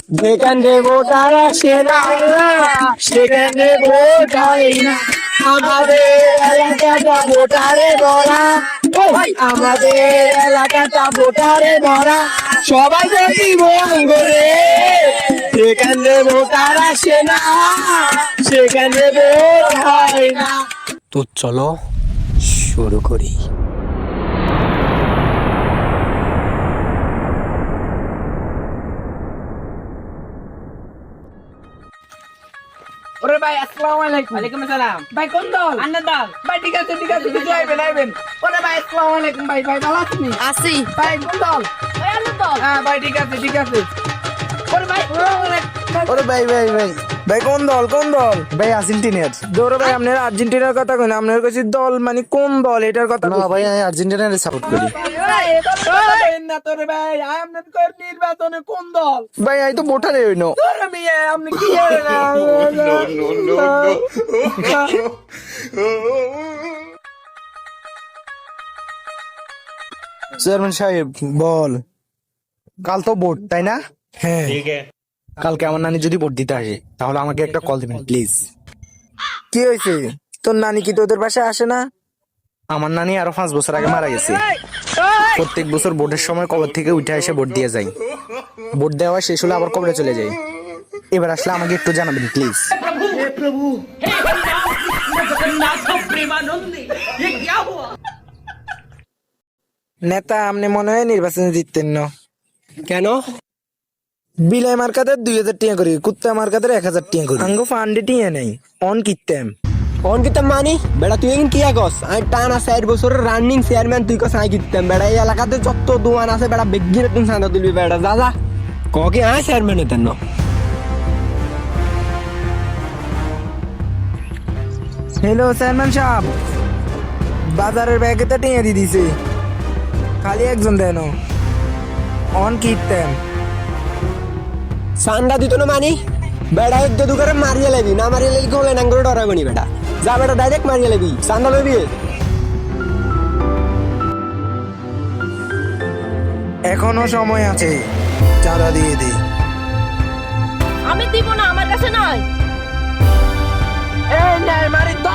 যেখানে ভোটার আসে না সেখানে ভোট হয় না। আমাদের এলাকাটা ভোটারে ভরা, আমাদের এলাকাটা ভোটারে ভরা, সবাই যদি ভোট করে সেখানে ভোটার আসে না সেখানে ভোট হয় না। তো চলো শুরু করি। ওরে ভাই আসসালামু আলাইকুম। ওয়ালাইকুম আসসালাম। ভাই কোন দল? আন্নার দল। ভাই ঠিক আছে কিছু আইবেন। ওরে ভাই আসসালামু আলাইকুম। ভাই ভালো আছেন? আসি ভাই কোন দল? ভাই আলুর দল। হ্যাঁ ভাই ঠিক আছে ওরে ভাই ওরে ভাই ভাই কোন দল ভাই আর্জেন্টিনার। দৌড় ভাই আপনার আর্জেন্টিনার কথা কই না, আপনার কাছে দল মানে কোন দল এটার কথা না ভাই আমি আর্জেন্টিনার সাপোর্ট করি। না তোরে ভাই আপনার কই নির্বাচনে কোন দল? ভাই আমি তো ভোটারে হইনো। তোরে মিয়া আপনি কি চেয়ারম্যান সাহেব বল, কাল তো ভোট তাই না? হ্যাঁ, কালকে আমার নানি যদি ভোট দিতে আসে তাহলে আমাকে একটা কল দিবেন প্লিজ। কি হয়েছে? তোর নানি কি তোদের বাসায় আসে না? আমার নানি আরো 5 বছর আগে মারা গেছে। প্রত্যেক বছর ভোটের সময় কবর থেকে উঠে এসে ভোট দিয়ে যাই। ভোট দেওয়া শেষ হলে আবার কবরে চলে যাই। এবার আসলে আমাকে একটু জানাবেন প্লিজ। নেতা আপনি মনে হয় নির্বাচনে জিততেন না। কেন? বিলাই মার্কাদের 2000 টিয়া করি, কুত্তা মার্কাদের 1000 টিয়া করি। আঙ্গো ফান্ডে টিয়া নেই, অন কিত্তেম। কোন কিতাম মানি বেটা, তুই এখন কি আগস? আমি টানা 4 বছরের রানিং চেয়ারম্যান, তুই কস আই কিতাম বেটা। এই এলাকাতে যত দোয়ান আছে বেটা বেগিরে তুমি সান্দা তুলবি বেটা। যা ককে আয় চেয়ারম্যান হতেন না। হ্যালো চেয়ারম্যান সাহেব, বাজারের ব্যাগে তো টিয়া দিয়ে দিছে, খালি একজন দেন অন কিত্তেম। সান্দা দিত না মানি বেটা, এক দু করে মারিয়ে লাবি, না মারিয়ে লাবি হলে নাঙ্গরে ডরাবি নি বেটা। যা বেটা ডাইরেক্ট মারিয়ে লাবি, সান্দা লবি। এখনো সময় আছে, চাঁদা দিয়ে দে। আমি দিব না, আমার কাছে নাই। এই নাই মারি তো।